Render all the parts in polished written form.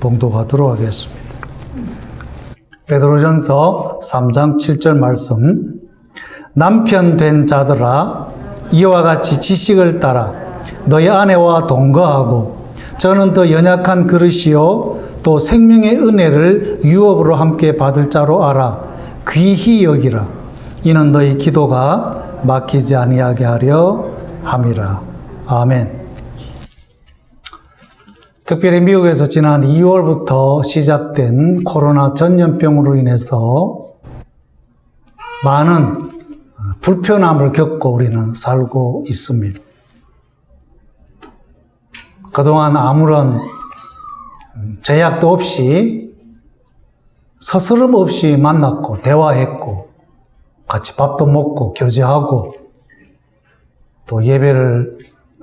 봉독하도록 하겠습니다. 베드로전서 3장 7절 말씀. 남편 된 자들아, 이와 같이 지식을 따라 너희 아내와 동거하고 저는 더 연약한 그릇이요 또 생명의 은혜를 유업으로 함께 받을 자로 알아 귀히 여기라. 이는 너희 기도가 막히지 아니하게 하려 함이라. 아멘. 특별히 미국에서 지난 2월부터 시작된 코로나 전염병으로 인해서 많은 불편함을 겪고 우리는 살고 있습니다. 그동안 아무런 제약도 없이 서스럼 없이 만났고 대화했고 같이 밥도 먹고 교제하고 또 예배를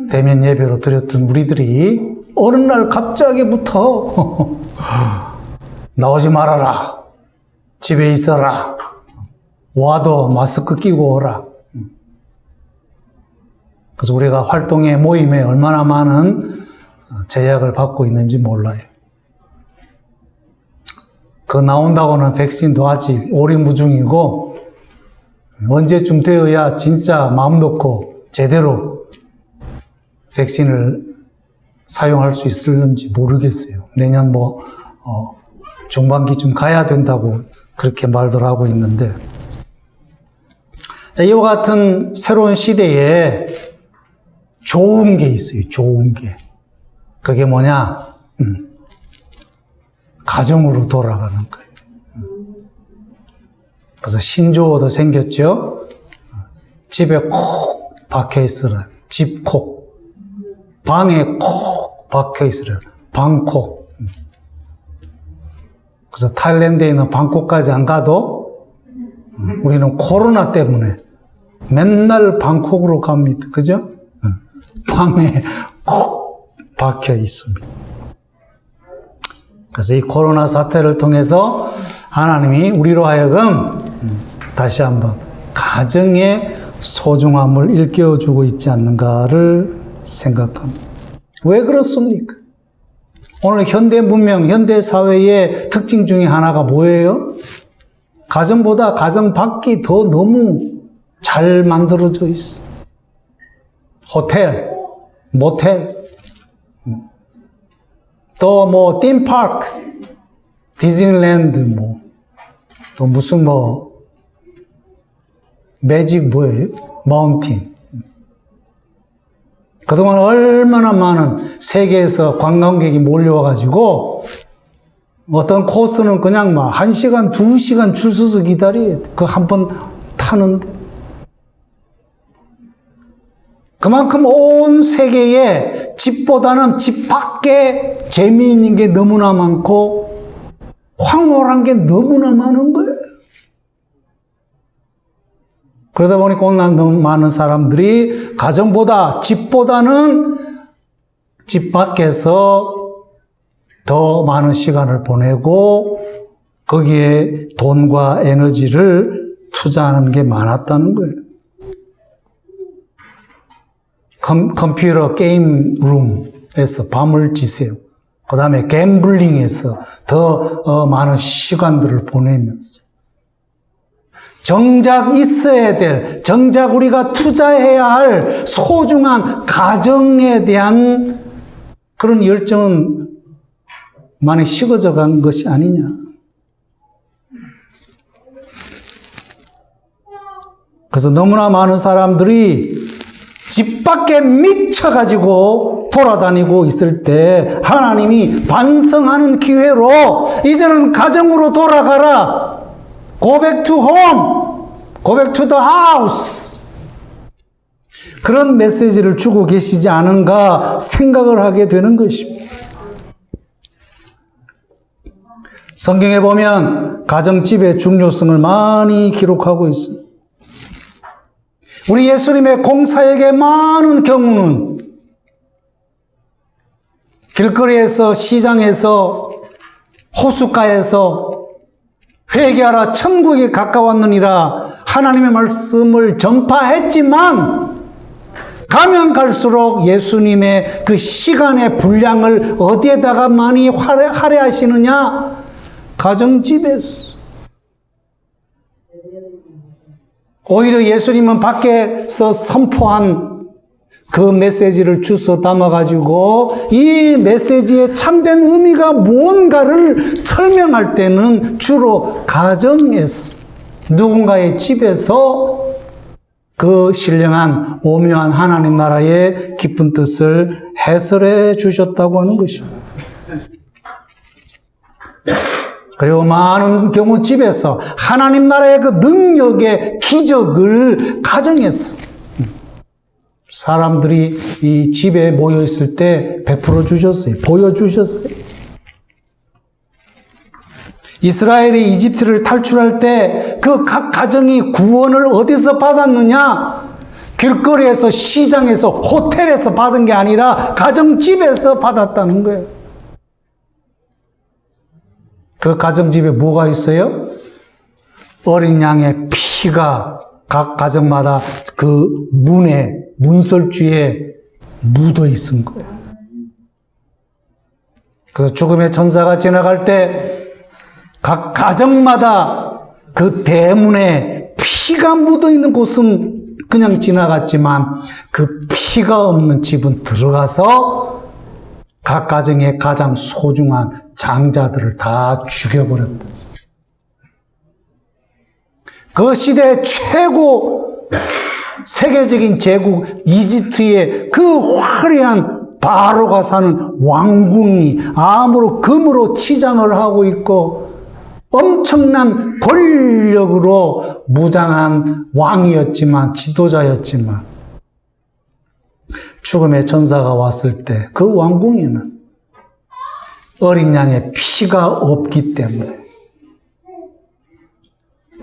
대면 예배로 드렸던 우리들이 어느 날 갑자기부터 나오지 말아라, 집에 있어라, 와도 마스크 끼고 오라. 그래서 우리가 활동에 모임에 얼마나 많은 제약을 받고 있는지 몰라요. 그 나온다고는 백신도 아직 오리무중이고 언제쯤 되어야 진짜 마음 놓고 제대로 백신을 사용할 수 있을는지 모르겠어요. 내년 중반기쯤 가야 된다고 그렇게 말들 하고 있는데, 자, 이와 같은 새로운 시대에 좋은 게 있어요. 좋은 게. 그게 뭐냐? 가정으로 돌아가는 거예요. 그래서 신조어도 생겼죠. 집에 콕 박혀 있으라. 집콕. 방에 콕 박혀 있으라. 방콕. 그래서 타일랜드에 있는 방콕까지 안 가도 우리는 코로나 때문에 맨날 방콕으로 갑니다. 그죠? 방에 콕 박혀 있습니다. 그래서 이 코로나 사태를 통해서 하나님이 우리로 하여금 다시 한번 가정의 소중함을 일깨워주고 있지 않는가를 생각합니다. 왜 그렇습니까? 오늘 현대 문명, 현대 사회의 특징 중에 하나가 뭐예요? 가정보다 가정 밖이 더 너무 잘 만들어져 있어. 호텔, 모텔, 또 팀파크, 디즈니랜드, 또 무슨 매직 뭐예요? 마운틴. 그동안 얼마나 많은 세계에서 관광객이 몰려와가지고 어떤 코스는 그냥 1시간, 2시간 줄 서서 기다려야 돼. 그 한 번 타는데. 그만큼 온 세계에 집보다는 집 밖에 재미있는 게 너무나 많고 황홀한 게 너무나 많은 거예요. 그러다 보니까 오늘 너무 많은 사람들이 가정보다 집보다는 집 밖에서 더 많은 시간을 보내고 거기에 돈과 에너지를 투자하는 게 많았다는 거예요. 컴퓨터 게임 룸에서 밤을 지새요. 그 다음에 갬블링에서 더 많은 시간들을 보내면서 정작 있어야 될, 정작 우리가 투자해야 할 소중한 가정에 대한 그런 열정은 많이 식어져 간 것이 아니냐. 그래서 너무나 많은 사람들이 집 밖에 미쳐가지고 돌아다니고 있을 때 하나님이 반성하는 기회로 이제는 가정으로 돌아가라. Go back to home. Go back to the house. 그런 메시지를 주고 계시지 않은가 생각을 하게 되는 것입니다. 성경에 보면 가정집의 중요성을 많이 기록하고 있습니다. 우리 예수님의 공사역의 많은 경우는 길거리에서, 시장에서, 호숫가에서 회개하라 천국에 가까웠느니라 하나님의 말씀을 전파했지만 가면 갈수록 예수님의 그 시간의 분량을 어디에다가 많이 할애하시느냐? 가정집에서. 오히려 예수님은 밖에서 선포한 그 메시지를 주워 담아가지고 이 메시지의 참된 의미가 뭔가를 설명할 때는 주로 가정에서, 누군가의 집에서 그 신령한 오묘한 하나님 나라의 깊은 뜻을 해설해 주셨다고 하는 것입니다. 그리고 많은 경우 집에서 하나님 나라의 그 능력의 기적을 가정에서 사람들이 이 집에 모여 있을 때 베풀어 주셨어요. 보여주셨어요. 이스라엘이 이집트를 탈출할 때 그 각 가정이 구원을 어디서 받았느냐? 길거리에서, 시장에서, 호텔에서 받은 게 아니라 가정집에서 받았다는 거예요. 그 가정집에 뭐가 있어요? 어린 양의 피가 각 가정마다 그 문에, 문설주에 묻어 있은 거예요. 그래서 죽음의 천사가 지나갈 때 각 가정마다 그 대문에 피가 묻어 있는 곳은 그냥 지나갔지만 그 피가 없는 집은 들어가서 각 가정의 가장 소중한 장자들을 다 죽여버렸다. 그 시대 최고 세계적인 제국 이집트의 그 화려한 바로가 사는 왕궁이 암으로 금으로 치장을 하고 있고 엄청난 권력으로 무장한 왕이었지만, 지도자였지만 죽음의 천사가 왔을 때 그 왕궁에는 어린 양의 피가 없기 때문에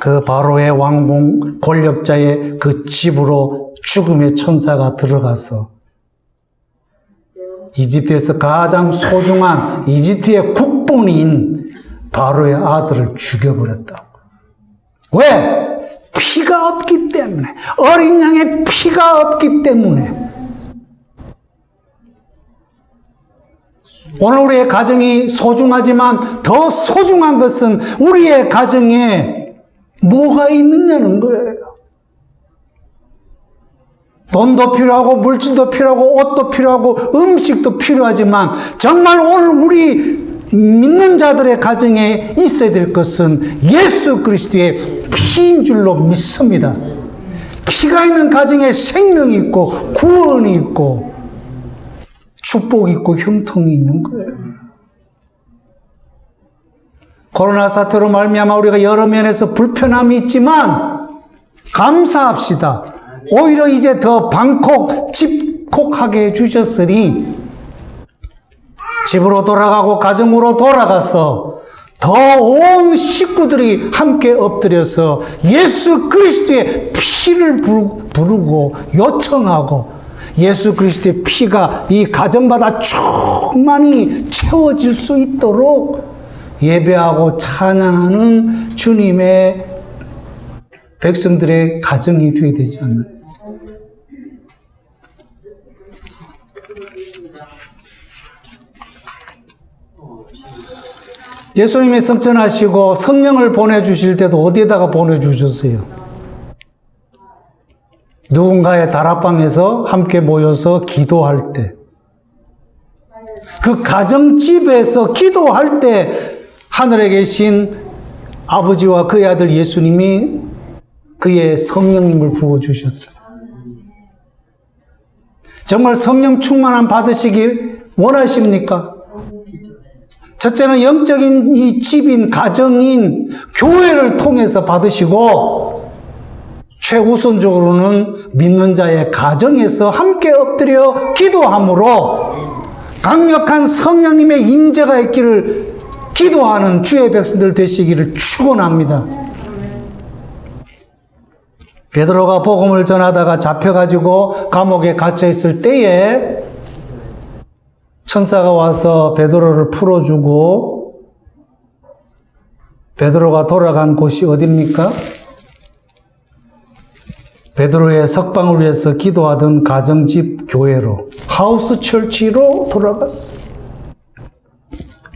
그 바로의 왕궁 권력자의 그 집으로 죽음의 천사가 들어가서 이집트에서 가장 소중한 이집트의 국본인 바로의 아들을 죽여버렸다고. 왜? 피가 없기 때문에. 어린 양의 피가 없기 때문에. 오늘 우리의 가정이 소중하지만 더 소중한 것은 우리의 가정에 뭐가 있느냐는 거예요. 돈도 필요하고 물질도 필요하고 옷도 필요하고 음식도 필요하지만 정말 오늘 우리 믿는 자들의 가정에 있어야 될 것은 예수 그리스도의 피인 줄로 믿습니다. 피가 있는 가정에 생명이 있고 구원이 있고 축복이 있고 형통이 있는 거예요. 코로나 사태로 말미암아 우리가 여러 면에서 불편함이 있지만 감사합시다. 오히려 이제 더 집콕하게 해주셨으니 집으로 돌아가고 가정으로 돌아가서 더 온 식구들이 함께 엎드려서 예수 그리스도의 피를 부르고 요청하고 예수 그리스도의 피가 이 가정마다 충만히 채워질 수 있도록 예배하고 찬양하는 주님의 백성들의 가정이 되어야 되지 않나요? 예수님이 성천하시고 성령을 보내주실 때도 어디에다가 보내주셨어요? 누군가의 다락방에서 함께 모여서 기도할 때, 그 가정집에서 기도할 때 하늘에 계신 아버지와 그의 아들 예수님이 그의 성령님을 부어주셨다. 정말 성령 충만함 받으시기 원하십니까? 첫째는 영적인 이 집인 가정인 교회를 통해서 받으시고 최우선적으로는 믿는 자의 가정에서 함께 엎드려 기도함으로 강력한 성령님의 임재가 있기를 기도하는 주의 백성들 되시기를 축원합니다. 베드로가 복음을 전하다가 잡혀가지고 감옥에 갇혀 있을 때에 천사가 와서 베드로를 풀어주고 베드로가 돌아간 곳이 어디입니까? 베드로의 석방을 위해서 기도하던 가정집 교회로, 하우스 처치로 돌아갔어요.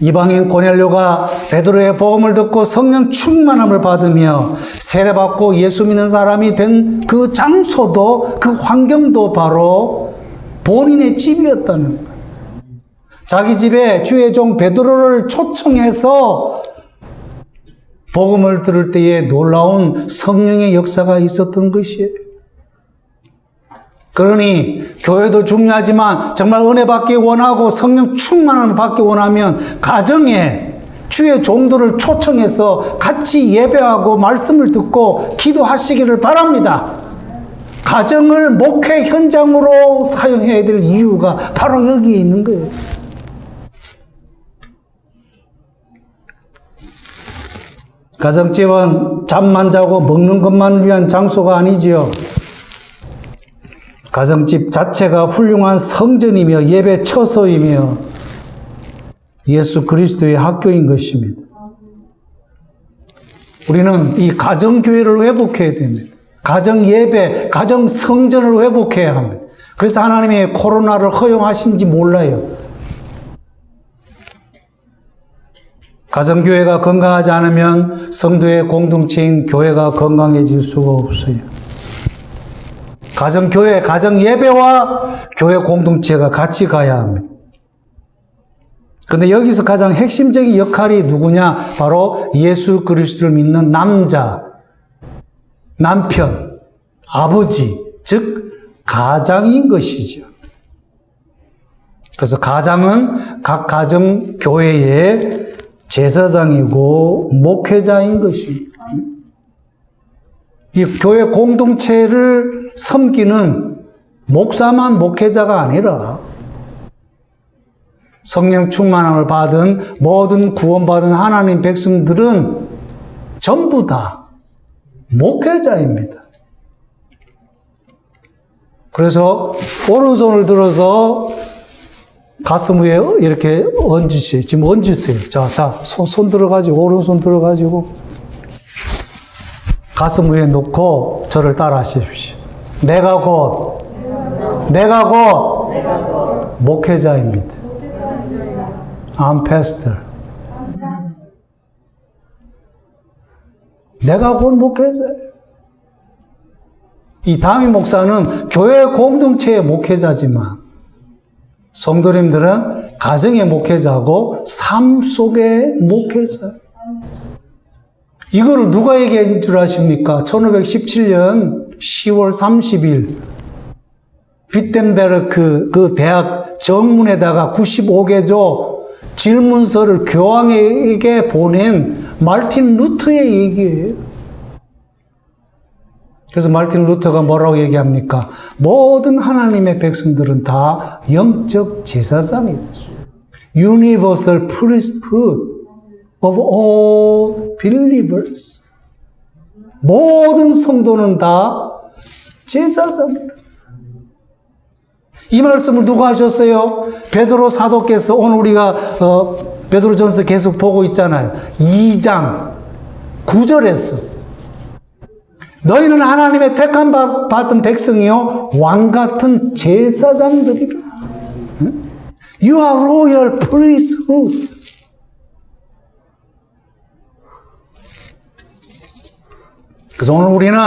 이방인 고넬료가 베드로의 복음을 듣고 성령 충만함을 받으며 세례받고 예수 믿는 사람이 된 그 장소도, 그 환경도 바로 본인의 집이었다는 거예요. 자기 집에 주의 종 베드로를 초청해서 복음을 들을 때에 놀라운 성령의 역사가 있었던 것이에요. 그러니 교회도 중요하지만 정말 은혜 받기 원하고 성령 충만함을 받기 원하면 가정에 주의 종들을 초청해서 같이 예배하고 말씀을 듣고 기도하시기를 바랍니다. 가정을 목회 현장으로 사용해야 될 이유가 바로 여기에 있는 거예요. 가정집은 잠만 자고 먹는 것만 위한 장소가 아니지요. 가정집 자체가 훌륭한 성전이며 예배 처소이며 예수 그리스도의 학교인 것입니다. 우리는 이 가정교회를 회복해야 됩니다. 가정예배, 가정성전을 회복해야 합니다. 그래서 하나님이 코로나를 허용하신지 몰라요. 가정교회가 건강하지 않으면 성도의 공동체인 교회가 건강해질 수가 없어요. 가정교회, 가정예배와 교회 공동체가 같이 가야 합니다. 그런데 여기서 가장 핵심적인 역할이 누구냐? 바로 예수 그리스도를 믿는 남자, 남편, 아버지, 즉 가장인 것이죠. 그래서 가장은 각 가정교회의 제사장이고 목회자인 것입니다. 이 교회 공동체를 섬기는 목사만 목회자가 아니라 성령 충만함을 받은 모든 구원받은 하나님 백성들은 전부 다 목회자입니다. 그래서 오른손을 들어서 가슴 위에 이렇게 얹으세요. 지금 얹으세요. 자, 손 들어가지고, 오른손 들어가지고, 가슴 위에 놓고 저를 따라 하십시오. 내가 곧 목회자입니다. I'm pastor. 내가 곧 목회자예요. 이 담임 목사는 교회 공동체의 목회자지만 성도님들은 가정의 목회자고 삶 속의 목회자. 이거를 누가 얘기한 줄 아십니까? 1517년 10월 30일 비텐베르크 그 대학 정문에다가 95개조 질문서를 교황에게 보낸 마르틴 루터의 얘기예요. 그래서 마르틴 루터가 뭐라고 얘기합니까? 모든 하나님의 백성들은 다 영적 제사장이다. Universal priesthood of all believers. 모든 성도는 다 제사장이다. 이 말씀을 누가 하셨어요? 베드로 사도께서 오늘 우리가 베드로전서 계속 보고 있잖아요. 2장 9절에서 너희는 하나님의 택함 받은 백성이요 왕같은 제사장들이라. You are royal priesthood. 그래서 오늘 우리는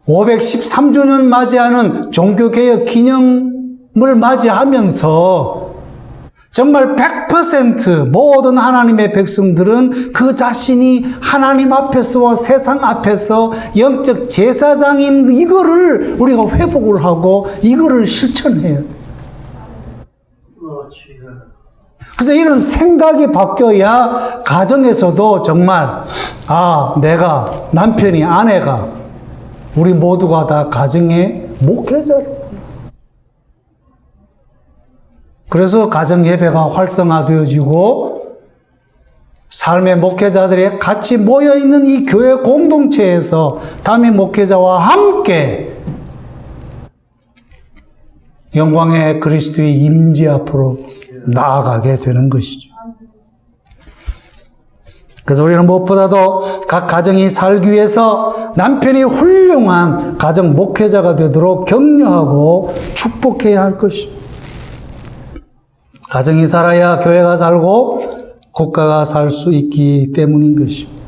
513주년 맞이하는 종교개혁 기념을 맞이하면서 정말 100% 모든 하나님의 백성들은 그 자신이 하나님 앞에서와 세상 앞에서 영적 제사장인 이거를 우리가 회복을 하고 이거를 실천해야 돼요. 그래서 이런 생각이 바뀌어야 가정에서도 정말 내가 남편이 아내가 우리 모두가 다 가정의 목회자로. 그래서 가정 예배가 활성화되어지고 삶의 목회자들이 같이 모여있는 이 교회 공동체에서 담임 목회자와 함께 영광의 그리스도의 임재 앞으로 나아가게 되는 것이죠. 그래서 우리는 무엇보다도 각 가정이 살기 위해서 남편이 훌륭한 가정 목회자가 되도록 격려하고 축복해야 할 것입니다. 가정이 살아야 교회가 살고 국가가 살 수 있기 때문인 것입니다.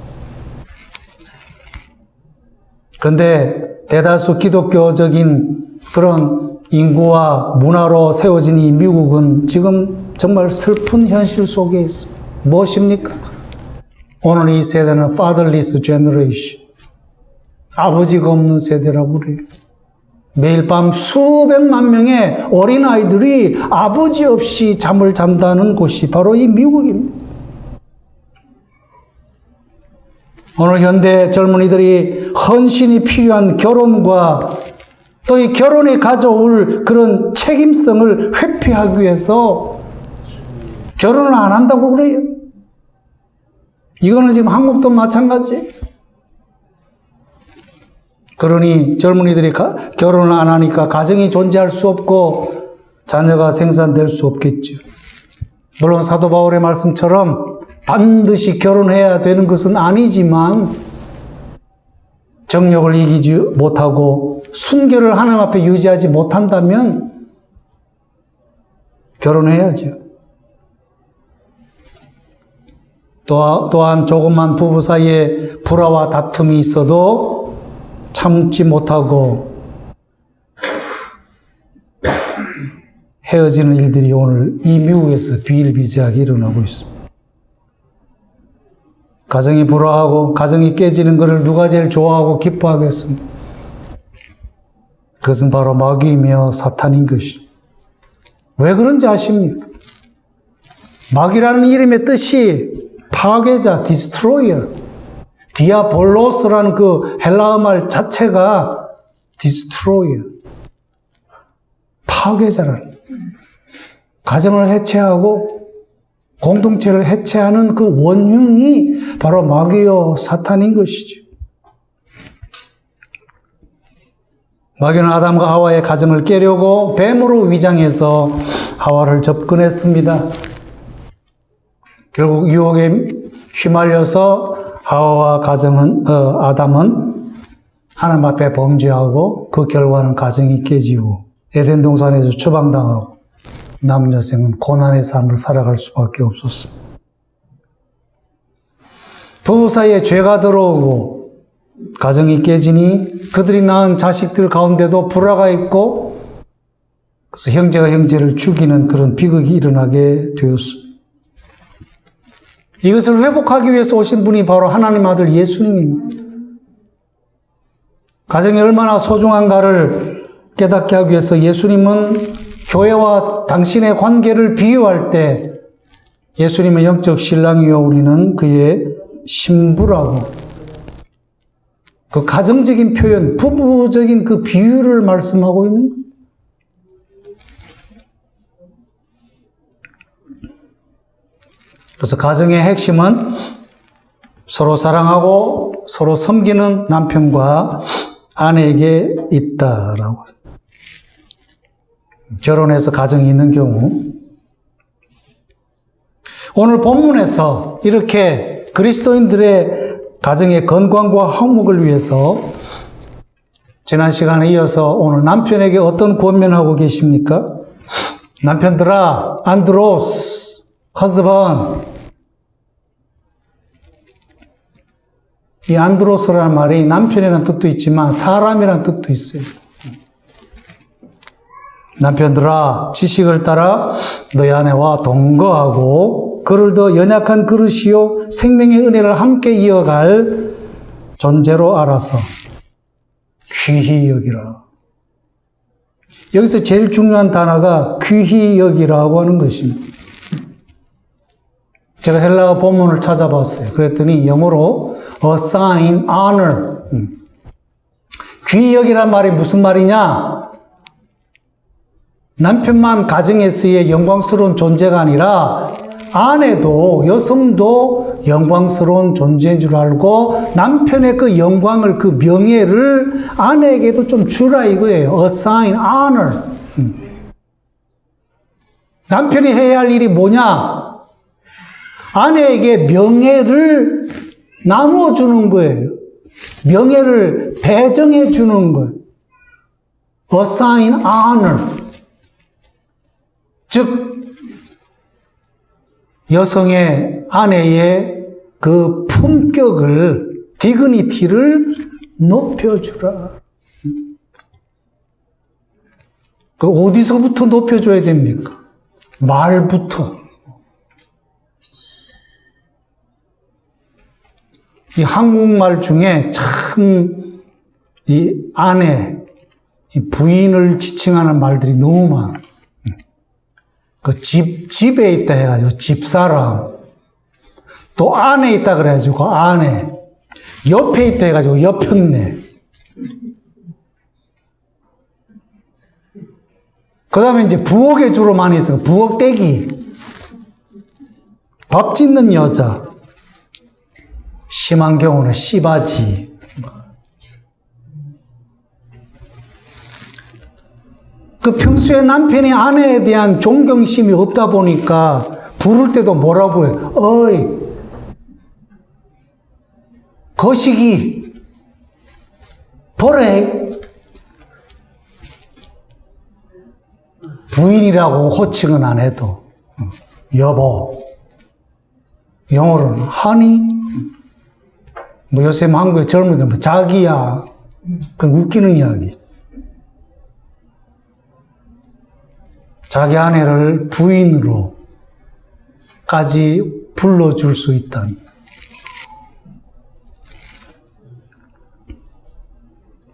그런데 대다수 기독교적인 그런 인구와 문화로 세워진 이 미국은 지금 정말 슬픈 현실 속에 있습니다. 무엇입니까? 오늘 이 세대는 fatherless generation. 아버지가 없는 세대라고 그래요. 매일 밤 수백만 명의 어린아이들이 아버지 없이 잠을 잔다는 곳이 바로 이 미국입니다. 오늘 현대 젊은이들이 헌신이 필요한 결혼과 또 이 결혼이 가져올 그런 책임성을 회피하기 위해서 결혼을 안 한다고 그래요. 이거는 지금 한국도 마찬가지예요. 그러니 젊은이들이 결혼을 안 하니까 가정이 존재할 수 없고 자녀가 생산될 수 없겠죠. 물론 사도 바울의 말씀처럼 반드시 결혼해야 되는 것은 아니지만 정욕을 이기지 못하고 순결을 하나님 앞에 유지하지 못한다면 결혼해야죠. 또한 조금만 부부 사이에 불화와 다툼이 있어도 참지 못하고 헤어지는 일들이 오늘 이 미국에서 비일비재하게 일어나고 있습니다. 가정이 불화하고 가정이 깨지는 것을 누가 제일 좋아하고 기뻐하겠습니까? 그것은 바로 마귀이며 사탄인 것입니다. 왜 그런지 아십니까? 마귀라는 이름의 뜻이 파괴자, 디스트로이어, 디아볼로스라는 그 헬라어 말 자체가 디스트로이어, 파괴자라는, 가정을 해체하고 공동체를 해체하는 그 원흉이 바로 마귀요 사탄인 것이죠. 마귀는 아담과 하와의 가정을 깨려고 뱀으로 위장해서 하와를 접근했습니다. 결국 유혹에 휘말려서 하와와 아담은 하나님 앞에 범죄하고 그 결과는 가정이 깨지고 에덴 동산에서 추방당하고 남녀 생은 고난의 삶을 살아갈 수밖에 없었습니다. 부부 사이에 죄가 들어오고 가정이 깨지니 그들이 낳은 자식들 가운데도 불화가 있고 그래서 형제가 형제를 죽이는 그런 비극이 일어나게 되었습니다. 이것을 회복하기 위해서 오신 분이 바로 하나님 아들 예수님입니다. 가정이 얼마나 소중한가를 깨닫게 하기 위해서 예수님은 교회와 당신의 관계를 비유할 때 예수님의 영적 신랑이요 우리는 그의 신부라고 그 가정적인 표현, 부부적인 그 비유를 말씀하고 있는 거예요. 그래서 가정의 핵심은 서로 사랑하고 서로 섬기는 남편과 아내에게 있다라고. 결혼해서 가정이 있는 경우 오늘 본문에서 이렇게 그리스도인들의 가정의 건강과 화목을 위해서 지난 시간에 이어서 오늘 남편에게 어떤 권면하고 계십니까? 남편들아, 안드로스, husband. 이 안드로스라는 말이 남편이라는 뜻도 있지만 사람이라는 뜻도 있어요. 남편들아, 지식을 따라 너희 아내와 동거하고 그를 더 연약한 그릇이요 생명의 은혜를 함께 이어갈 존재로 알아서 귀히 여기라. 여기서 제일 중요한 단어가 귀히 여기라고 하는 것입니다. 제가 헬라어 본문을 찾아봤어요. 그랬더니 영어로 assign honor. 귀히 여기란 말이 무슨 말이냐? 남편만 가정에서의 영광스러운 존재가 아니라 아내도 여성도 영광스러운 존재인 줄 알고 남편의 그 영광을 그 명예를 아내에게도 좀 주라 이거예요. assign honor. 남편이 해야 할 일이 뭐냐? 아내에게 명예를 나누어 주는 거예요. 명예를 배정해 주는 거예요. Assign honor. 즉, 여성의 아내의 그 품격을, 디그니티를 높여주라. 그 어디서부터 높여줘야 됩니까? 말부터. 이 한국말 중에 참 이 아내, 이 부인을 지칭하는 말들이 너무 많아. 그 집에 있다 해가지고 집사람. 또 안에 있다 그래가지고 아내. 옆에 있다 해가지고 옆편네. 그 다음에 이제 부엌에 주로 많이 있어요. 부엌 떼기. 밥 짓는 여자. 심한 경우는 씨바지. 그 평소에 남편이 아내에 대한 존경심이 없다 보니까 부를 때도 뭐라고 해요? 어이, 거시기, 보래. 부인이라고 호칭은 안 해도, 여보. 영어로는 honey. 뭐 요새 한국의 젊은이들 뭐 자기야. 그건 웃기는 이야기죠. 자기 아내를 부인으로까지 불러줄 수 있다는.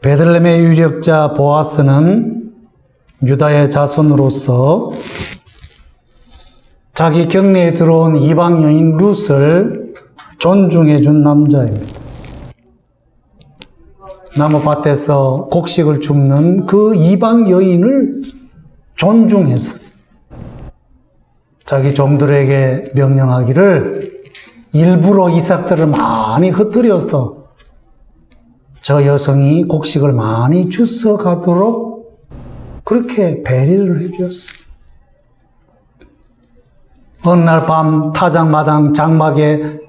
베들레헴의 유력자 보아스는 유다의 자손으로서 자기 격리에 들어온 이방 여인 룻을 존중해 준 남자입니다. 나무밭에서 곡식을 줍는 그 이방 여인을 존중했어요. 자기 종들에게 명령하기를 일부러 이삭들을 많이 흩뜨려서 저 여성이 곡식을 많이 주워 가도록 그렇게 배려를 해주었어요. 어느 날 밤 타작마당 장막에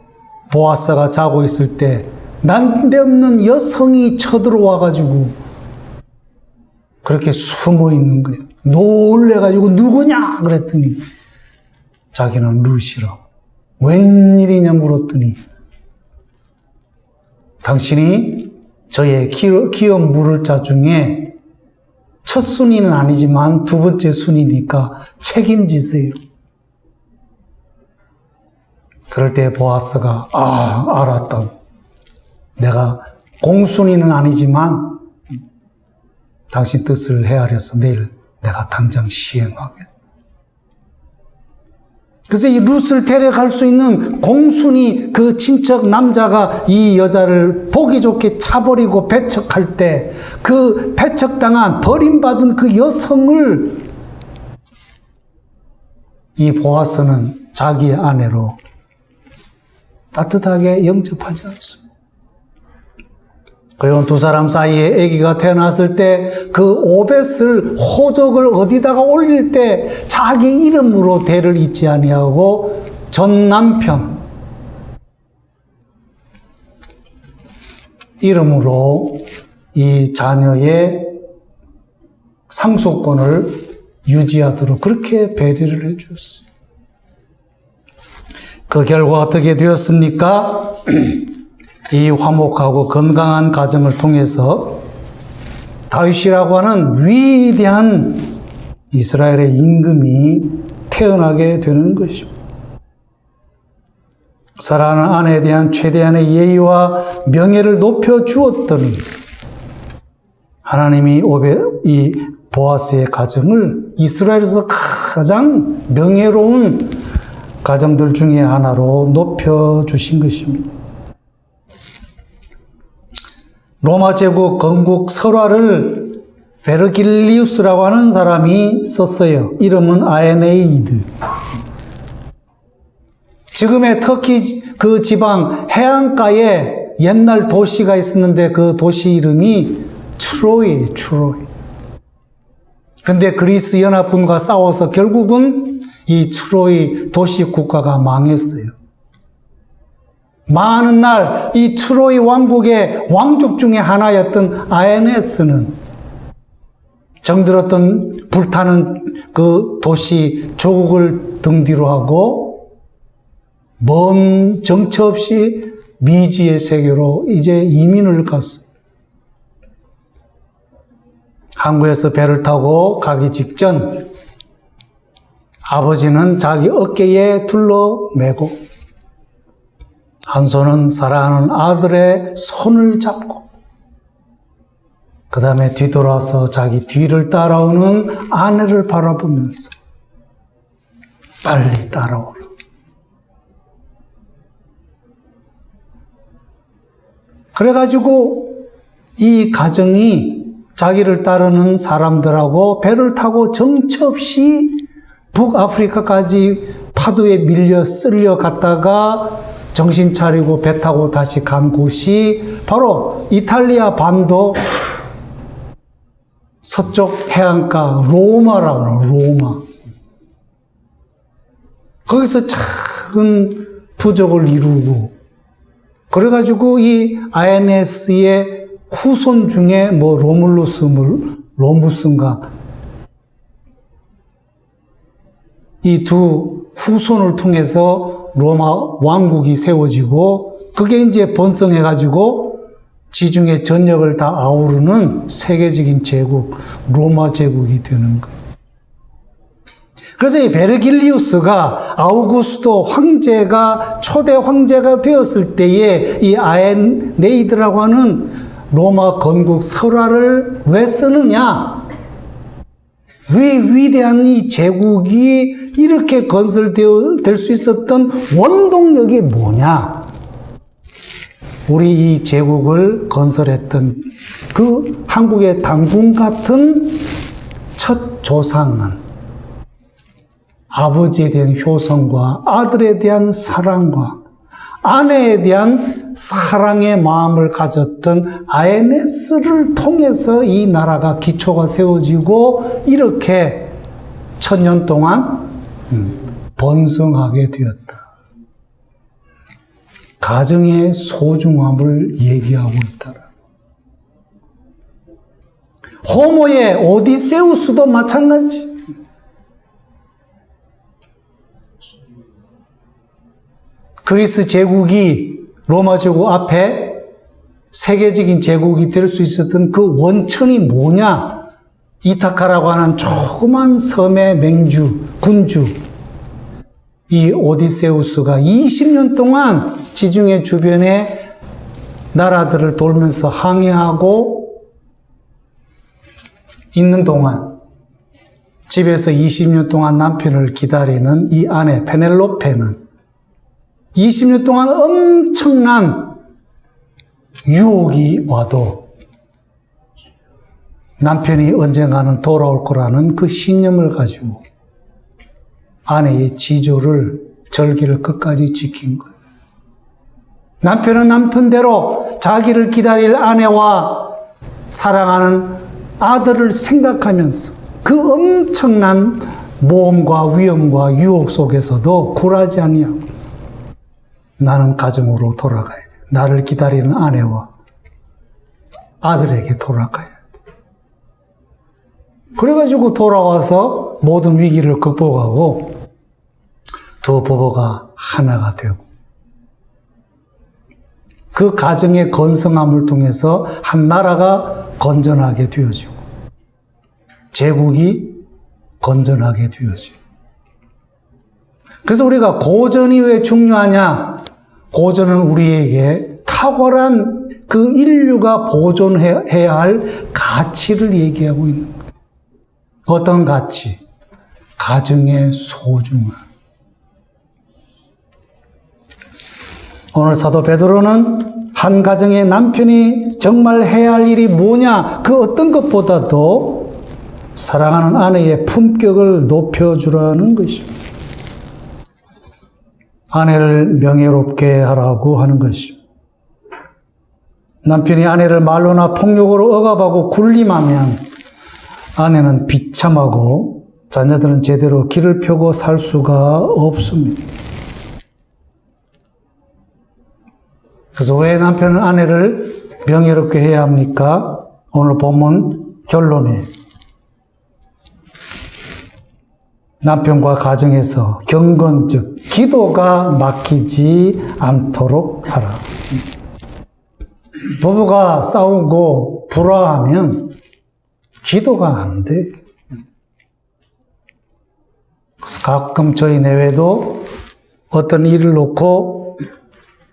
보아스가 자고 있을 때 난데없는 여성이 쳐들어와가지고 그렇게 숨어 있는 거예요. 놀래가지고 누구냐 그랬더니 자기는 룻이라고. 웬일이냐 물었더니 당신이 저의 기업 물을 자 중에 첫 순위는 아니지만 두 번째 순위니까 책임지세요. 그럴 때 보아스가 알았다. 내가 공순위는 아니지만 당신 뜻을 헤아려서 내일 내가 당장 시행하겠다. 그래서 이 룻을 데려갈 수 있는 공순위 그 친척 남자가 이 여자를 보기 좋게 차버리고 배척할 때 그 배척당한 버림받은 그 여성을 이 보아스는 자기의 아내로 따뜻하게 영접하지 않습니다. 그리고 두 사람 사이에 아기가 태어났을 때 그 오벳을 호적을 어디다가 올릴 때 자기 이름으로 대를 잊지 아니하고 전 남편 이름으로 이 자녀의 상속권을 유지하도록 그렇게 배려를 해주었어요. 그 결과 어떻게 되었습니까? 이 화목하고 건강한 가정을 통해서 다윗이라고 하는 위대한 이스라엘의 임금이 태어나게 되는 것입니다. 사랑하는 아내에 대한 최대한의 예의와 명예를 높여주었더니 하나님이 이 보아스의 가정을 이스라엘에서 가장 명예로운 가정들 중에 하나로 높여주신 것입니다. 로마 제국 건국 설화를 베르길리우스라고 하는 사람이 썼어요. 이름은 아에네이드. 지금의 터키 그 지방 해안가에 옛날 도시가 있었는데 그 도시 이름이 트로이. 근데 그리스 연합군과 싸워서 결국은 이 트로이 도시 국가가 망했어요. 많은 날 이 트로이 왕국의 왕족 중에 하나였던 아에네스는 정들었던 불타는 그 도시 조국을 등 뒤로 하고 먼 정처 없이 미지의 세계로 이제 이민을 갔어요. 항구에서 배를 타고 가기 직전 아버지는 자기 어깨에 둘러매고 한 손은 사랑하는 아들의 손을 잡고 그 다음에 뒤돌아서 자기 뒤를 따라오는 아내를 바라보면서 빨리 따라오라. 그래가지고 이 가정이 자기를 따르는 사람들하고 배를 타고 정처 없이 북아프리카까지 파도에 밀려 쓸려 갔다가 정신 차리고 배 타고 다시 간 곳이 바로 이탈리아 반도 서쪽 해안가 로마라고 해요. 로마. 거기서 작은 부족을 이루고 그래가지고 이 아에네스의 후손 중에 뭐 로무스인가 이 두 후손을 통해서 로마 왕국이 세워지고 그게 이제 번성해가지고 지중해 전역을 다 아우르는 세계적인 제국, 로마 제국이 되는 거예요. 그래서 이 베르길리우스가 아우구스도 황제가 초대 황제가 되었을 때에 이 아에네이드라고 하는 로마 건국 설화를 왜 쓰느냐? 왜 위대한 이 제국이 이렇게 건설될 수 있었던 원동력이 뭐냐? 우리 이 제국을 건설했던 그 한국의 당군 같은 첫 조상은 아버지에 대한 효성과 아들에 대한 사랑과 아내에 대한 사랑의 마음을 가졌던 아에네스를 통해서 이 나라가 기초가 세워지고 이렇게 1000년 동안 번성하게 되었다. 가정의 소중함을 얘기하고 있다. 호모의 오디세우스도 마찬가지. 그리스 제국이 로마 제국 앞에 세계적인 제국이 될 수 있었던 그 원천이 뭐냐? 이타카라고 하는 조그만 섬의 맹주, 군주, 이 오디세우스가 20년 동안 지중해 주변의 나라들을 돌면서 항해하고 있는 동안 집에서 20년 동안 남편을 기다리는 이 아내 페넬로페는 20년 동안 엄청난 유혹이 와도 남편이 언젠가는 돌아올 거라는 그 신념을 가지고 아내의 지조를, 절기를 끝까지 지킨 거예요. 남편은 남편대로 자기를 기다릴 아내와 사랑하는 아들을 생각하면서 그 엄청난 모험과 위험과 유혹 속에서도 굴하지 아니하고 나는 가정으로 돌아가야 돼. 나를 기다리는 아내와 아들에게 돌아가야 돼. 그래가지고 돌아와서 모든 위기를 극복하고 두 부부가 하나가 되고 그 가정의 건성함을 통해서 한 나라가 건전하게 되어지고 제국이 건전하게 되어지고 그래서 우리가 고전이 왜 중요하냐? 고전은 우리에게 탁월한 그 인류가 보존해야 할 가치를 얘기하고 있는 거예요. 어떤 가치? 가정의 소중함. 오늘 사도 베드로는 한 가정의 남편이 정말 해야 할 일이 뭐냐? 그 어떤 것보다도 사랑하는 아내의 품격을 높여주라는 것입니다. 아내를 명예롭게 하라고 하는 것입니다. 남편이 아내를 말로나 폭력으로 억압하고 군림하면 아내는 비참하고 자녀들은 제대로 길을 펴고 살 수가 없습니다. 그래서 왜 남편은 아내를 명예롭게 해야 합니까? 오늘 본문 결론이에요. 남편과 가정에서 경건, 즉 기도가 막히지 않도록 하라. 부부가 싸우고 불화하면 기도가 안 돼. 그래서 가끔 저희 내외도 어떤 일을 놓고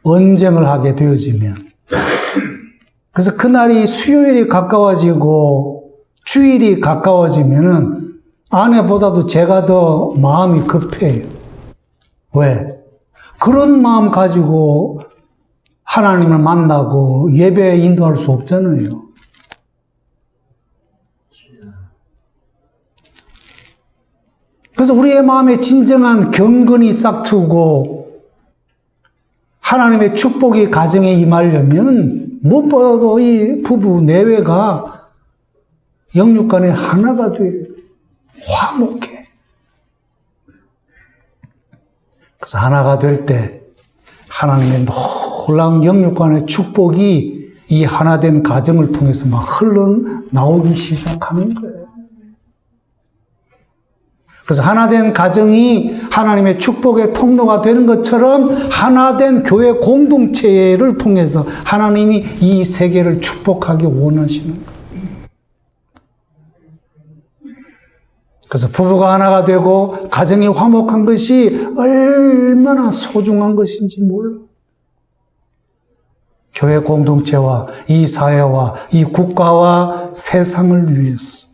언쟁을 하게 되어지면, 그래서 그날이 수요일이 가까워지고 주일이 가까워지면은 아내보다도 제가 더 마음이 급해요. 왜? 그런 마음 가지고 하나님을 만나고 예배에 인도할 수 없잖아요. 그래서 우리의 마음에 진정한 경건이 싹트고 하나님의 축복이 가정에 임하려면 무엇보다도 이 부부 내외가 영육 간에 하나가 돼요. 화목해. 그래서 하나가 될 때 하나님의 놀라운 영육 간의 축복이 이 하나된 가정을 통해서 막 흘러나오기 시작하는 거예요. 그래서 하나된 가정이 하나님의 축복의 통로가 되는 것처럼 하나된 교회 공동체를 통해서 하나님이 이 세계를 축복하기 원하시는 거예요. 그래서 부부가 하나가 되고 가정이 화목한 것이 얼마나 소중한 것인지 몰라. 교회 공동체와 이 사회와 이 국가와 세상을 위해서.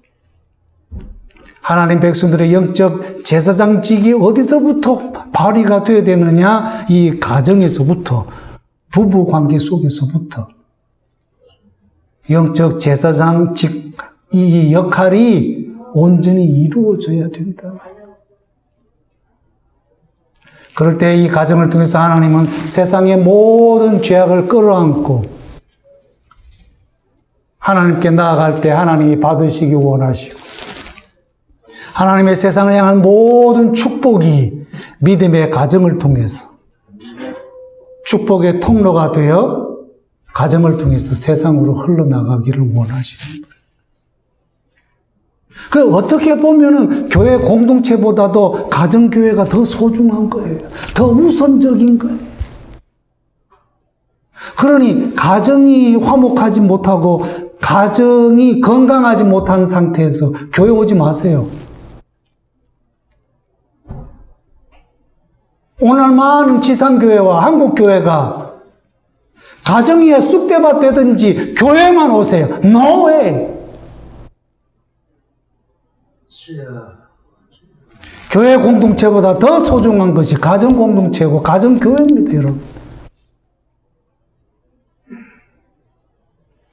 하나님 백성들의 영적 제사장직이 어디서부터 발휘가 되어야 되느냐? 이 가정에서부터, 부부 관계 속에서부터. 영적 제사장직, 이 역할이 온전히 이루어져야 된다. 그럴 때 이 가정을 통해서 하나님은 세상의 모든 죄악을 끌어안고 하나님께 나아갈 때 하나님이 받으시기 원하시고, 하나님의 세상을 향한 모든 축복이 믿음의 가정을 통해서 축복의 통로가 되어 가정을 통해서 세상으로 흘러나가기를 원하시는 거예요. 그 어떻게 보면은 교회 공동체보다도 가정교회가 더 소중한 거예요. 더 우선적인 거예요. 그러니 가정이 화목하지 못하고 가정이 건강하지 못한 상태에서 교회 오지 마세요. 오늘 많은 지상교회와 한국교회가 가정이 쑥대밭 되든지 교회만 오세요. No way! 교회 공동체보다 더 소중한 것이 가정 공동체고 가정 교회입니다, 여러분.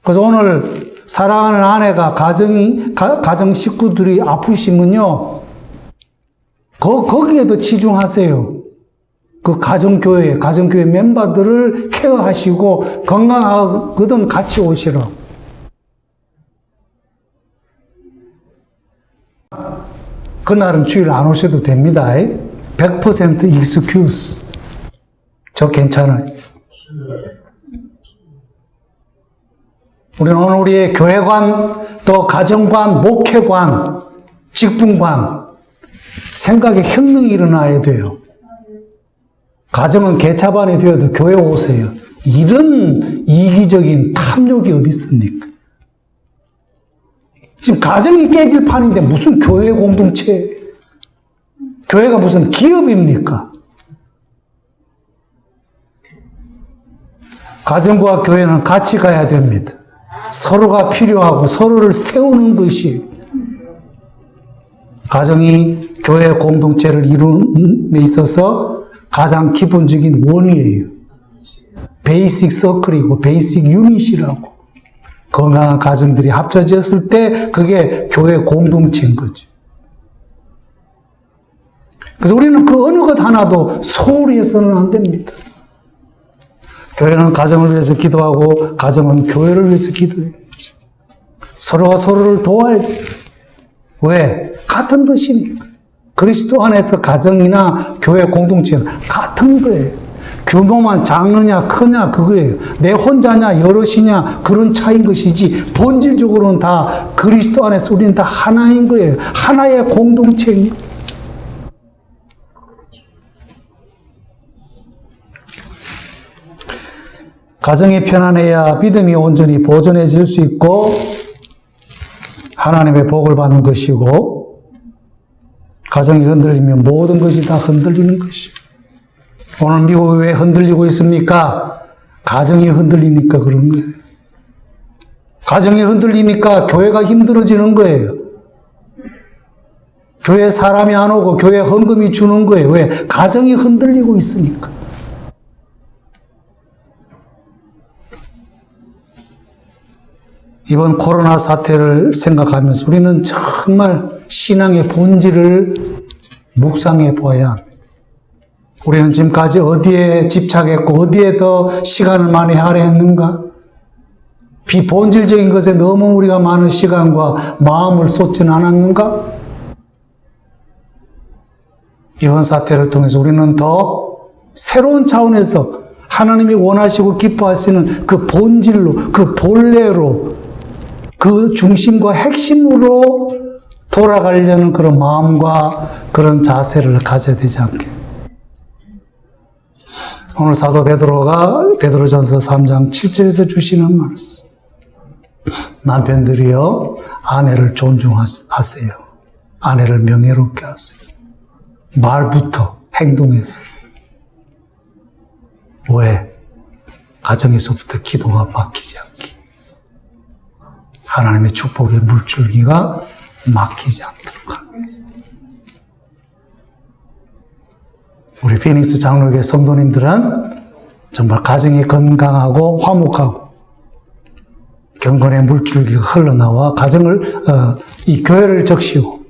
그래서 오늘 사랑하는 아내가 가정 식구들이 아프시면요, 거기에도 치중하세요. 그 가정교회 멤버들을 케어하시고 건강하거든 같이 오시라. 그날은 주일 안 오셔도 됩니다. 100% excuse. 저 괜찮아요. 우리는 오늘 우리의 교회관, 또 가정관, 목회관, 직분관, 생각에 혁명이 일어나야 돼요. 가정은 개차반이 되어도 교회 오세요. 이런 이기적인 탐욕이 어디 있습니까? 지금 가정이 깨질 판인데 무슨 교회 공동체, 교회가 무슨 기업입니까? 가정과 교회는 같이 가야 됩니다. 서로가 필요하고 서로를 세우는 것이 가정이 교회 공동체를 이룸에 있어서 가장 기본적인 원이에요. 베이직 서클이고 베이직 유닛이라고. 건강한 가정들이 합쳐졌을 때 그게 교회 공동체인 거죠. 그래서 우리는 그 어느 것 하나도 소홀히 해서는 안 됩니다. 교회는 가정을 위해서 기도하고 가정은 교회를 위해서 기도해요. 서로가 서로를 도와야 돼요. 왜? 같은 것이니까. 그리스도 안에서 가정이나 교회 공동체는 같은 거예요. 규모만 작느냐 크냐 그거예요. 내 혼자냐 여럿이냐 그런 차이인 것이지 본질적으로는 다 그리스도 안에서 우리는 다 하나인 거예요. 하나의 공동체입니다. 가정이 편안해야 믿음이 온전히 보존해질 수 있고 하나님의 복을 받는 것이고, 가정이 흔들리면 모든 것이 다 흔들리는 것이고. 오늘 미국이 왜 흔들리고 있습니까? 가정이 흔들리니까 그런 거예요. 가정이 흔들리니까 교회가 힘들어지는 거예요. 교회 사람이 안 오고 교회 헌금이 주는 거예요. 왜? 가정이 흔들리고 있으니까. 이번 코로나 사태를 생각하면서 우리는 정말 신앙의 본질을 묵상해 보아야 합니다. 우리는 지금까지 어디에 집착했고 어디에 더 시간을 많이 할애했는가? 비본질적인 것에 너무 우리가 많은 시간과 마음을 쏟지는 않았는가? 이번 사태를 통해서 우리는 더 새로운 차원에서 하나님이 원하시고 기뻐하시는 그 본질로, 그 본래로, 그 중심과 핵심으로 돌아가려는 그런 마음과 그런 자세를 가져야 되지 않게. 오늘 사도 베드로가 베드로전서 3장 7절에서 주시는 말씀. 남편들이여 아내를 존중하세요. 아내를 명예롭게 하세요. 말부터 행동에서. 왜? 가정에서부터 기도가 막히지 않기 위해서. 하나님의 축복의 물줄기가 막히지 않도록 하기 위해서. 우리 피닉스 장로교회 성도님들은 정말 가정이 건강하고 화목하고 경건의 물줄기가 흘러나와 가정을, 이 교회를 적시고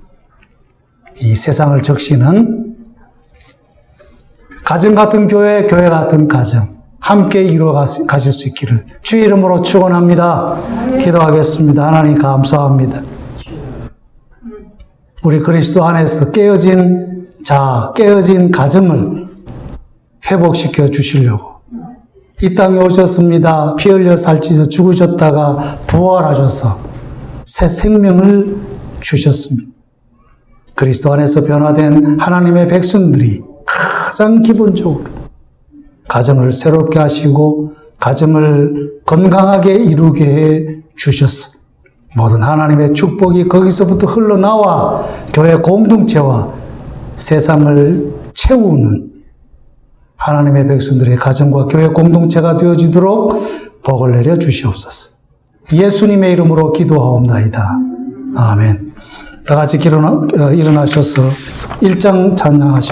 이 세상을 적시는 가정 같은 교회, 교회 같은 가정 함께 이루어 가실 수 있기를 주의 이름으로 축원합니다. 기도하겠습니다. 하나님 감사합니다. 우리 그리스도 안에서 깨어진 가정을 회복시켜 주시려고 이 땅에 오셨습니다. 피 흘려 살찌셔 죽으셨다가 부활하셔서 새 생명을 주셨습니다. 그리스도 안에서 변화된 하나님의 백성들이 가장 기본적으로 가정을 새롭게 하시고 가정을 건강하게 이루게 해 주셨어. 모든 하나님의 축복이 거기서부터 흘러나와 교회 공동체와 세상을 채우는 하나님의 백성들의 가정과 교회 공동체가 되어지도록 복을 내려 주시옵소서. 예수님의 이름으로 기도하옵나이다. 아멘. 다 같이 일어나셔서 1장 찬양하시고